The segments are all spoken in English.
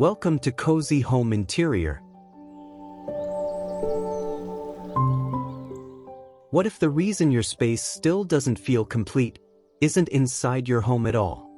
Welcome to Cozy Home Interior. What if the reason your space still doesn't feel complete isn't inside your home at all?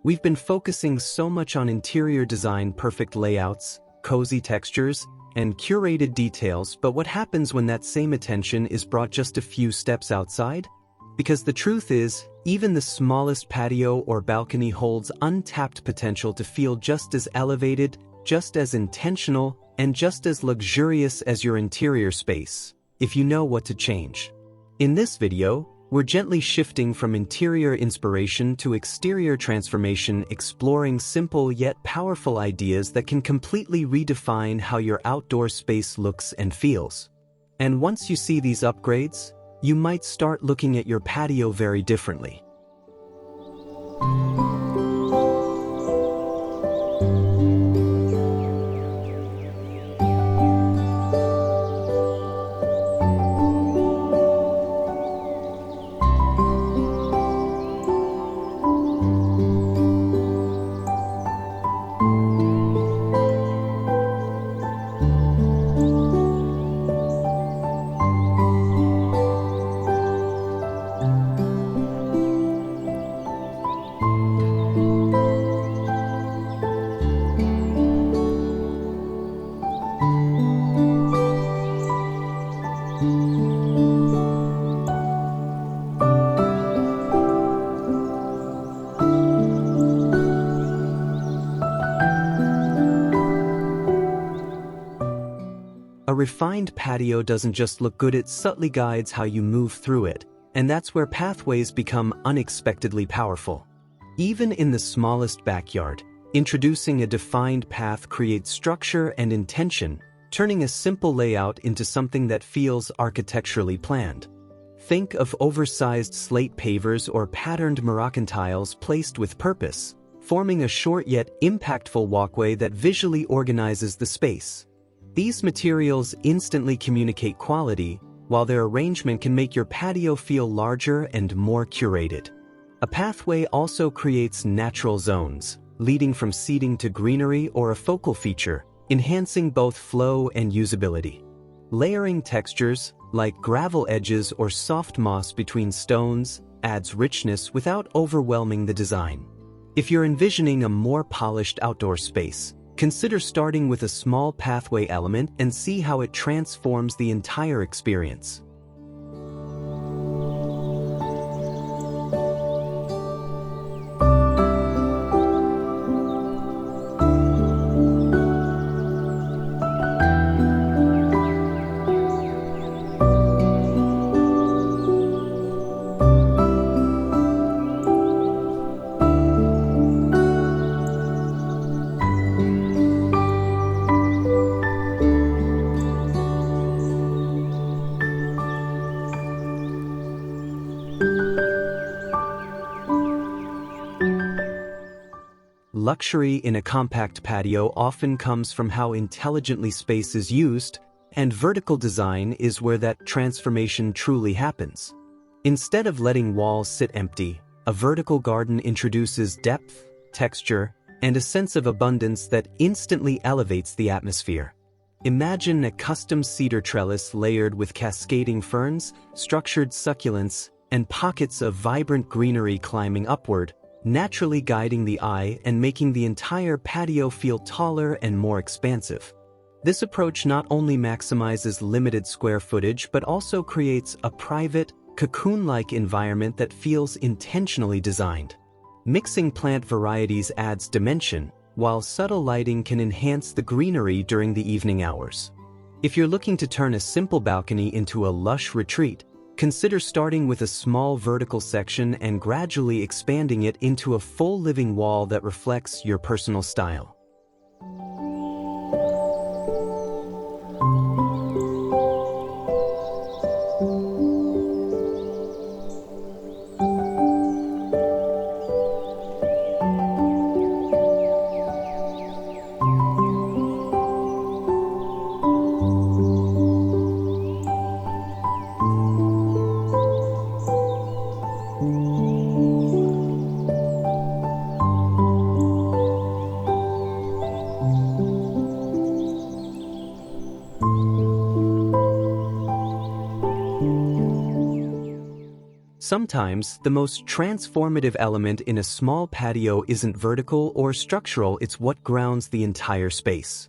We've been focusing so much on interior design, perfect layouts, cozy textures, and curated details, but what happens when that same attention is brought just a few steps outside? Because the truth is, even the smallest patio or balcony holds untapped potential to feel just as elevated, just as intentional, and just as luxurious as your interior space, if you know what to change. In this video, we're gently shifting from interior inspiration to exterior transformation, exploring simple yet powerful ideas that can completely redefine how your outdoor space looks and feels. And once you see these upgrades, you might start looking at your patio very differently. A refined patio doesn't just look good, it subtly guides how you move through it, and that's where pathways become unexpectedly powerful. Even in the smallest backyard, introducing a defined path creates structure and intention, turning a simple layout into something that feels architecturally planned. Think of oversized slate pavers or patterned Moroccan tiles placed with purpose, forming a short yet impactful walkway that visually organizes the space. These materials instantly communicate quality, while their arrangement can make your patio feel larger and more curated. A pathway also creates natural zones, leading from seating to greenery or a focal feature, enhancing both flow and usability. Layering textures, like gravel edges or soft moss between stones, adds richness without overwhelming the design. If you're envisioning a more polished outdoor space, consider starting with a small pathway element and see how it transforms the entire experience. Luxury in a compact patio often comes from how intelligently space is used, and vertical design is where that transformation truly happens. Instead of letting walls sit empty, a vertical garden introduces depth, texture, and a sense of abundance that instantly elevates the atmosphere. Imagine a custom cedar trellis layered with cascading ferns, structured succulents, and pockets of vibrant greenery climbing upward, naturally guiding the eye and making the entire patio feel taller and more expansive. This approach not only maximizes limited square footage but also creates a private, cocoon-like environment that feels intentionally designed. Mixing plant varieties adds dimension, while subtle lighting can enhance the greenery during the evening hours. If you're looking to turn a simple balcony into a lush retreat, consider starting with a small vertical section and gradually expanding it into a full living wall that reflects your personal style. Sometimes, the most transformative element in a small patio isn't vertical or structural, it's what grounds the entire space.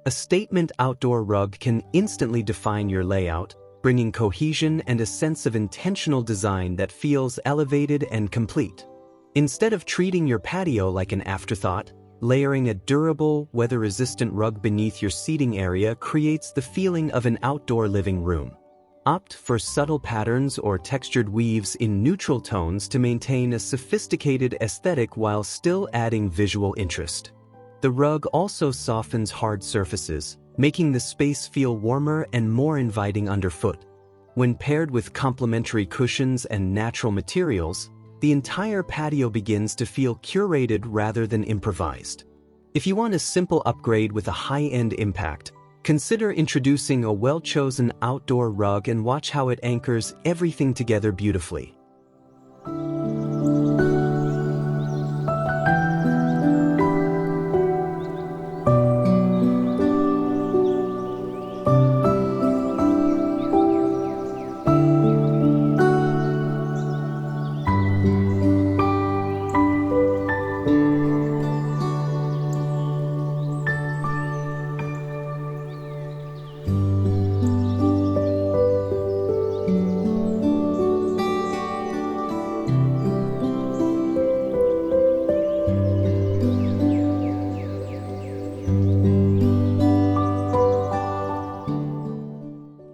A statement outdoor rug can instantly define your layout, bringing cohesion and a sense of intentional design that feels elevated and complete. Instead of treating your patio like an afterthought, layering a durable, weather-resistant rug beneath your seating area creates the feeling of an outdoor living room. Opt for subtle patterns or textured weaves in neutral tones to maintain a sophisticated aesthetic while still adding visual interest. The rug also softens hard surfaces, making the space feel warmer and more inviting underfoot. When paired with complementary cushions and natural materials, the entire patio begins to feel curated rather than improvised. If you want a simple upgrade with a high-end impact, consider introducing a well-chosen outdoor rug and watch how it anchors everything together beautifully.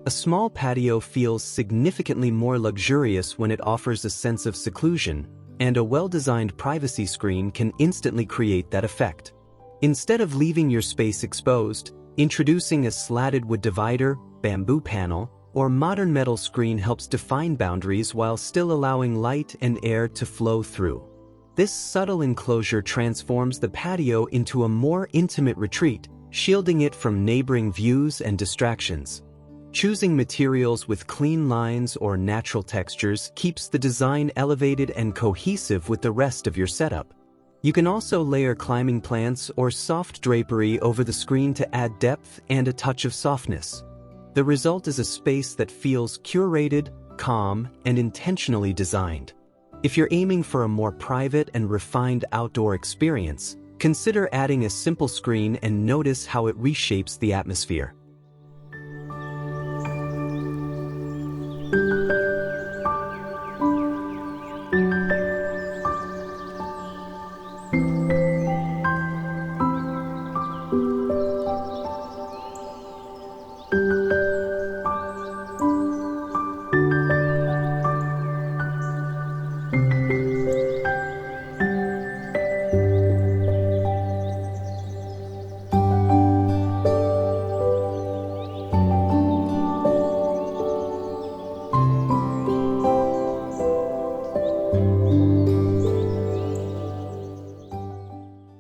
A small patio feels significantly more luxurious when it offers a sense of seclusion, and a well-designed privacy screen can instantly create that effect. Instead of leaving your space exposed, introducing a slatted wood divider, bamboo panel, or modern metal screen helps define boundaries while still allowing light and air to flow through. This subtle enclosure transforms the patio into a more intimate retreat, shielding it from neighboring views and distractions. Choosing materials with clean lines or natural textures keeps the design elevated and cohesive with the rest of your setup. You can also layer climbing plants or soft drapery over the screen to add depth and a touch of softness. The result is a space that feels curated, calm, and intentionally designed. If you're aiming for a more private and refined outdoor experience, consider adding a simple screen and notice how it reshapes the atmosphere.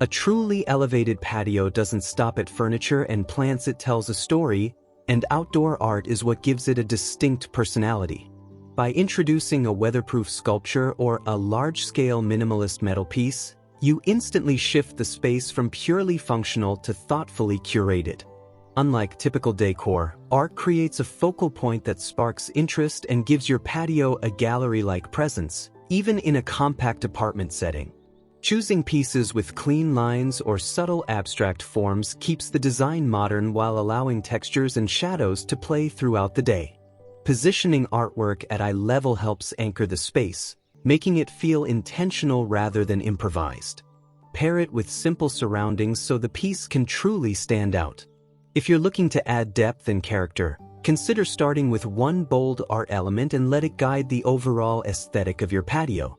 A truly elevated patio doesn't stop at furniture and plants, it tells a story, and outdoor art is what gives it a distinct personality. By introducing a weatherproof sculpture or a large-scale minimalist metal piece, you instantly shift the space from purely functional to thoughtfully curated. Unlike typical decor, art creates a focal point that sparks interest and gives your patio a gallery-like presence, even in a compact apartment setting. Choosing pieces with clean lines or subtle abstract forms keeps the design modern while allowing textures and shadows to play throughout the day. Positioning artwork at eye level helps anchor the space, making it feel intentional rather than improvised. Pair it with simple surroundings so the piece can truly stand out. If you're looking to add depth and character, consider starting with one bold art element and let it guide the overall aesthetic of your patio.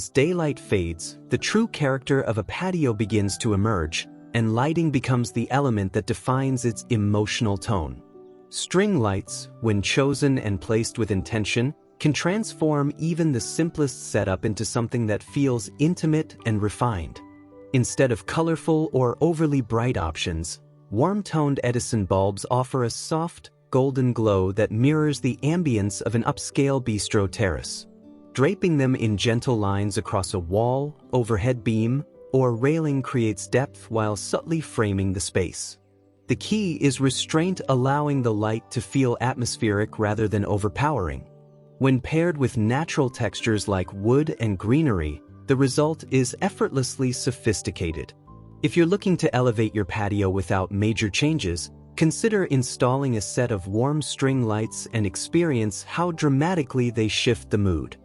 As daylight fades, the true character of a patio begins to emerge, and lighting becomes the element that defines its emotional tone. String lights, when chosen and placed with intention, can transform even the simplest setup into something that feels intimate and refined. Instead of colorful or overly bright options, warm-toned Edison bulbs offer a soft, golden glow that mirrors the ambience of an upscale bistro terrace. Draping them in gentle lines across a wall, overhead beam, or railing creates depth while subtly framing the space. The key is restraint, allowing the light to feel atmospheric rather than overpowering. When paired with natural textures like wood and greenery, the result is effortlessly sophisticated. If you're looking to elevate your patio without major changes, consider installing a set of warm string lights and experience how dramatically they shift the mood.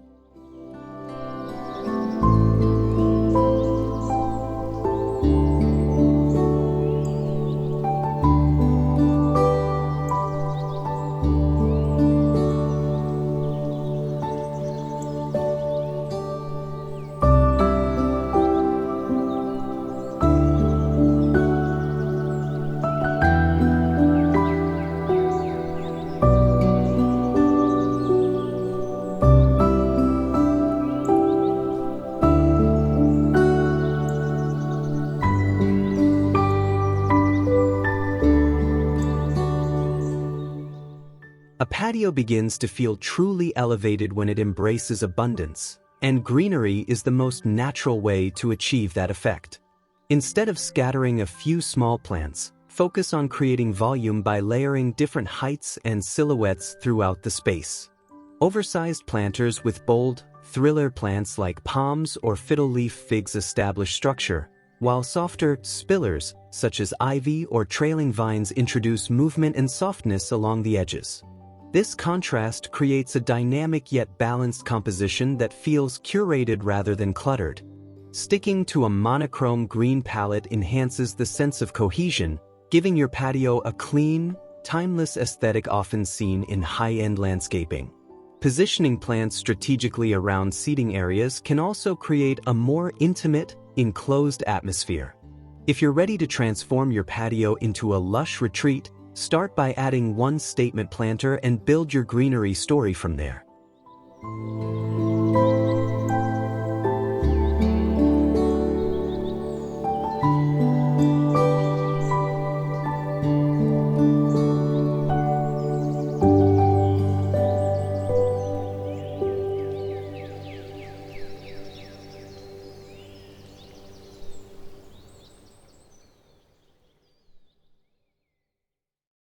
A patio begins to feel truly elevated when it embraces abundance, and greenery is the most natural way to achieve that effect. Instead of scattering a few small plants, focus on creating volume by layering different heights and silhouettes throughout the space. Oversized planters with bold, thriller plants like palms or fiddle leaf figs establish structure, while softer spillers, such as ivy or trailing vines, introduce movement and softness along the edges. This contrast creates a dynamic yet balanced composition that feels curated rather than cluttered. Sticking to a monochrome green palette enhances the sense of cohesion, giving your patio a clean, timeless aesthetic often seen in high-end landscaping. Positioning plants strategically around seating areas can also create a more intimate, enclosed atmosphere. If you're ready to transform your patio into a lush retreat, start by adding one statement planter and build your greenery story from there.